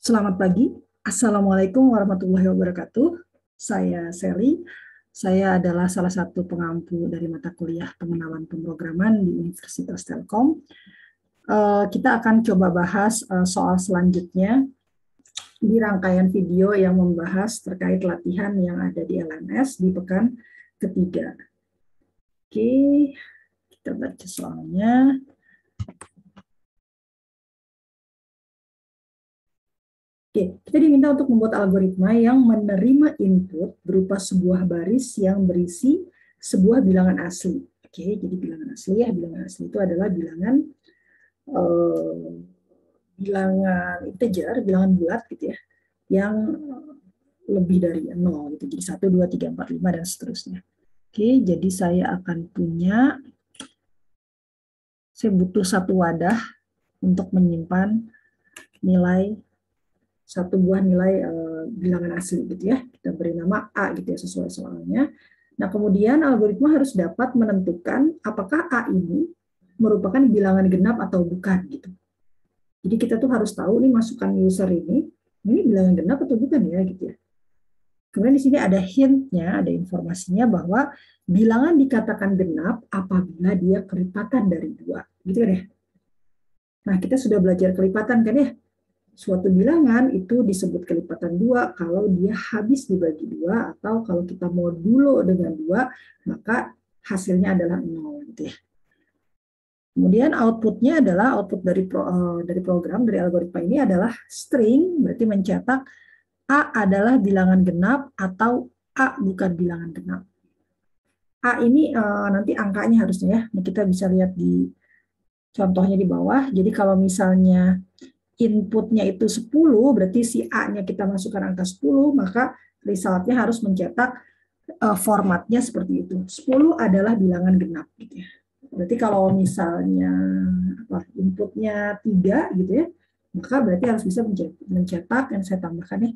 Selamat pagi, Assalamualaikum warahmatullahi wabarakatuh. Saya Sally, saya adalah salah satu pengampu dari mata kuliah pengenalan pemrograman di Universitas Telkom. Kita akan coba bahas soal selanjutnya di rangkaian video yang membahas terkait latihan yang ada di LMS di pekan ketiga. Oke, kita baca soalnya. Oke, kita diminta untuk membuat algoritma yang menerima input berupa sebuah baris yang berisi sebuah bilangan asli. Oke, jadi bilangan asli ya, bilangan asli itu adalah bilangan integer, bilangan bulat gitu ya, yang lebih dari 0 gitu. Jadi 1, 2, 3, 4, 5 dan seterusnya. Oke, jadi saya butuh satu wadah untuk menyimpan satu buah nilai bilangan asli gitu ya. Kita beri nama A gitu ya sesuai soalnya. Nah, kemudian algoritma harus dapat menentukan apakah A ini merupakan bilangan genap atau bukan gitu. Jadi kita tuh harus tahu nih masukan user ini bilangan genap atau bukan ya gitu ya. Kemudian di sini ada hintnya, ada informasinya bahwa bilangan dikatakan genap apabila dia kelipatan dari 2, gitu kan ya. Nah, kita sudah belajar kelipatan kan ya. Suatu bilangan itu disebut kelipatan 2 kalau dia habis dibagi 2 atau kalau kita modulo dengan 2 maka hasilnya adalah 0 gitu ya. Kemudian outputnya adalah output dari program, dari algoritma ini adalah string, berarti mencetak A adalah bilangan genap atau A bukan bilangan genap. A ini nanti angkanya harusnya ya, ini kita bisa lihat di contohnya di bawah. Jadi kalau misalnya inputnya itu 10, berarti si A-nya kita masukkan angka 10, maka resultnya harus mencetak formatnya seperti itu. 10 adalah bilangan genap gitu ya. Berarti kalau misalnya inputnya 3 gitu ya, maka berarti harus bisa mencetak, yang saya tambahkan ya,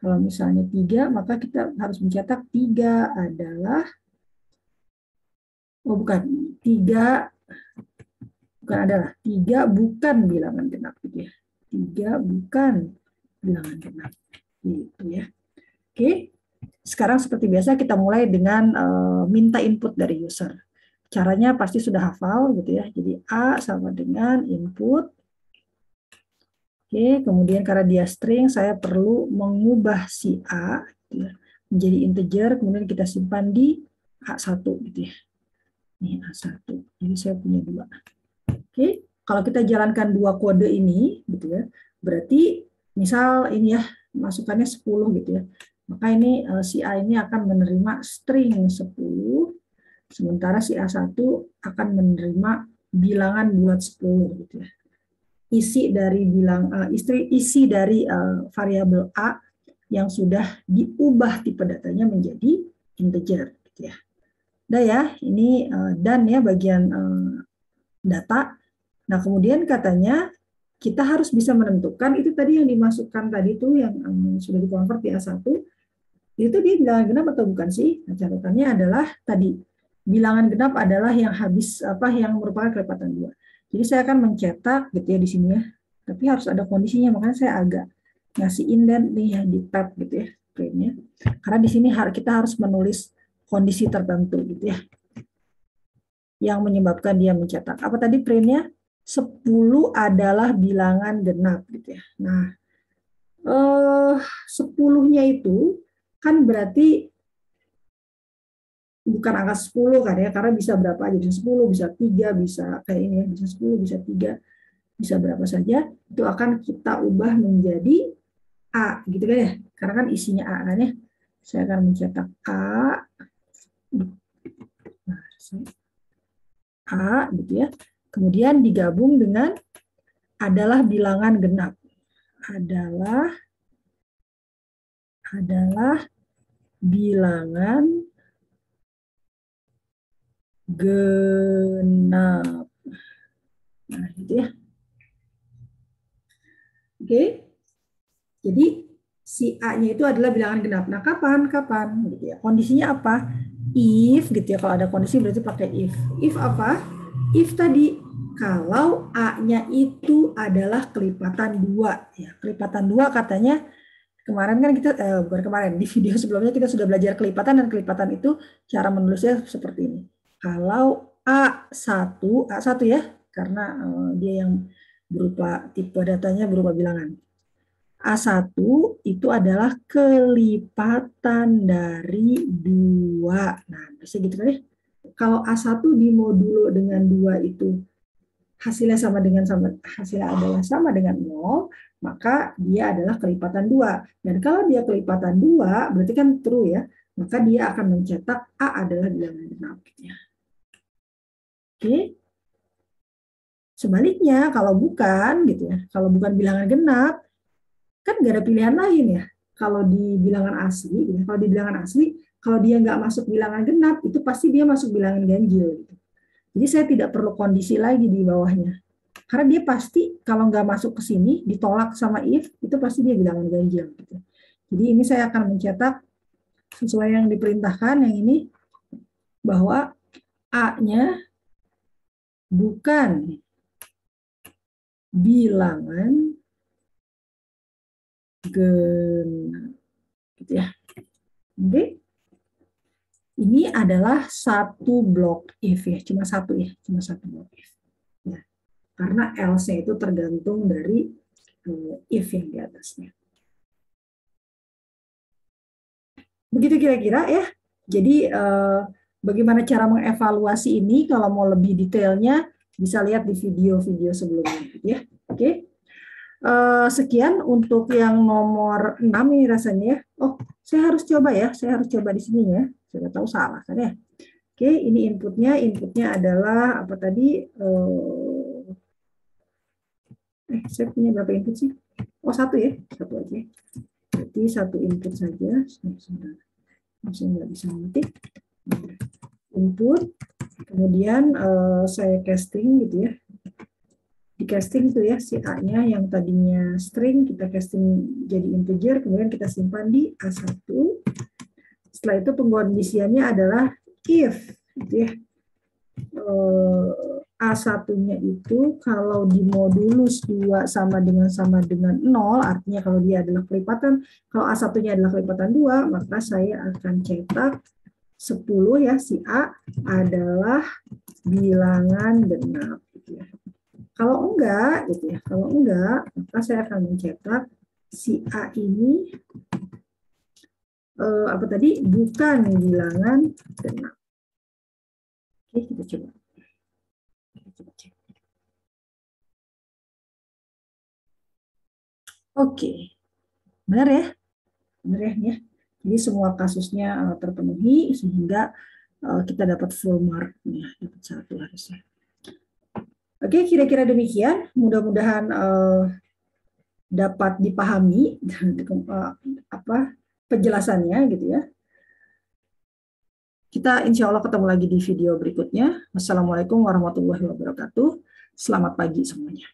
kalau misalnya 3, maka kita harus mencetak 3 adalah, oh bukan, 3 bukan bilangan genap gitu ya. 3 bukan bilangan genap gitu ya. Oke, sekarang seperti biasa kita mulai dengan minta input dari user. Caranya pasti sudah hafal gitu ya. Jadi A sama dengan input. Oke, kemudian karena dia string, saya perlu mengubah si A gitu ya, menjadi integer, kemudian kita simpan di A1 gitu ya. Ini A1. Jadi saya punya 2. Oke, kalau kita jalankan 2 kode ini gitu ya, berarti misal ini ya masukannya 10 gitu ya. Maka ini si A ini akan menerima string 10, sementara si A1 akan menerima bilangan bulat 10 gitu ya. Isi dari variabel A yang sudah diubah tipe datanya menjadi integer gitu ya. Udah ya, ini done ya bagian data. Nah, kemudian katanya kita harus bisa menentukan itu tadi yang dimasukkan tadi itu yang sudah dikonvert di A1 itu dia bilangan genap atau bukan sih? Nah, catatannya adalah tadi bilangan genap adalah yang yang merupakan kelipatan 2. Jadi saya akan mencetak gitu ya di sini ya. Tapi harus ada kondisinya, makanya saya agak ngasih indent nih ya di tab gitu ya printnya. Karena di sini kita harus menulis kondisi tertentu gitu ya yang menyebabkan dia mencetak. Apa tadi printnya? 10 adalah bilangan genap gitu ya. Nah, 10-nya itu kan berarti bukan angka 10 kan ya, karena bisa berapa aja, bisa 10, bisa 3, bisa kayak ini ya, bisa 10, bisa 3, bisa berapa saja, itu akan kita ubah menjadi A gitu kan ya, karena kan isinya A kan ya. Saya akan mencetak A gitu ya. Kemudian digabung dengan adalah bilangan genap. Adalah bilangan genap. Nah, gitu ya. Oke. Jadi si A-nya itu adalah bilangan genap. Nah, kapan? Gitu ya. Kondisinya apa? If gitu ya. Kalau ada kondisi berarti pakai if. If apa? If tadi kalau A-nya itu adalah kelipatan 2. Ya, kelipatan 2 katanya kemarin kan kita, bukan kemarin, di video sebelumnya kita sudah belajar kelipatan, dan kelipatan itu cara menulisnya seperti ini. Kalau A1 ya, karena dia yang berupa tipe datanya berupa bilangan. A1 itu adalah kelipatan dari 2. Nah, bisa gitu kan ya. Kalau A1 dimodulo dengan 2 itu hasilnya adalah sama dengan 0, maka dia adalah kelipatan 2. Dan kalau dia kelipatan 2, berarti kan true ya, maka dia akan mencetak A adalah bilangan genap. Oke. Sebaliknya, kalau bukan gitu ya, kalau bukan bilangan genap, kan nggak ada pilihan lain ya. Kalau di bilangan asli, gitu. Kalau di bilangan asli, kalau dia nggak masuk bilangan genap, itu pasti dia masuk bilangan ganjil. Gitu. Jadi saya tidak perlu kondisi lagi di bawahnya. Karena dia pasti kalau nggak masuk ke sini, ditolak sama if, itu pasti dia bilangan ganjil. Gitu. Jadi ini saya akan mencetak sesuai yang diperintahkan, yang ini, bahwa A-nya bukan bilangan genap. Gitu ya. Oke. Ini adalah satu blok if ya, cuma satu blok if. Ya. Karena else-nya itu tergantung dari if yang di atasnya. Begitu kira-kira ya. Jadi bagaimana cara mengevaluasi ini? Kalau mau lebih detailnya bisa lihat di video-video sebelumnya, ya. Oke. Sekian untuk yang nomor 6 ini rasanya ya. Oh, saya harus coba ya. Saya harus coba di sini ya. Saya tahu salah kan ya. Oke, ini inputnya. Inputnya adalah apa tadi? Saya punya berapa input sih? Oh, satu ya. Satu aja. Berarti satu input saja. Saya nggak bisa ngetik. Input. Kemudian saya casting gitu ya. Di casting itu ya si A-nya yang tadinya string kita casting jadi integer, kemudian kita simpan di A1. Setelah itu pengkondisiannya adalah if gitu ya. A1-nya itu kalau dimodulus 2 sama dengan 0, artinya kalau dia adalah kelipatan, kalau A1-nya adalah kelipatan 2, maka saya akan cetak 10 ya, si A adalah bilangan genap gitu ya. Kalau enggak, gitu ya. Kalau enggak, maka saya akan mencetak si A ini apa tadi? Bukan bilangan genap. Oke, kita coba. Oke, benar ya? Benar ya? Jadi semua kasusnya terpenuhi sehingga kita dapat full mark, ya, dapat 1 harusnya. Oke, kira-kira demikian. Mudah-mudahan dapat dipahami apa penjelasannya gitu ya. Kita insya Allah ketemu lagi di video berikutnya. Wassalamualaikum warahmatullahi wabarakatuh. Selamat pagi semuanya.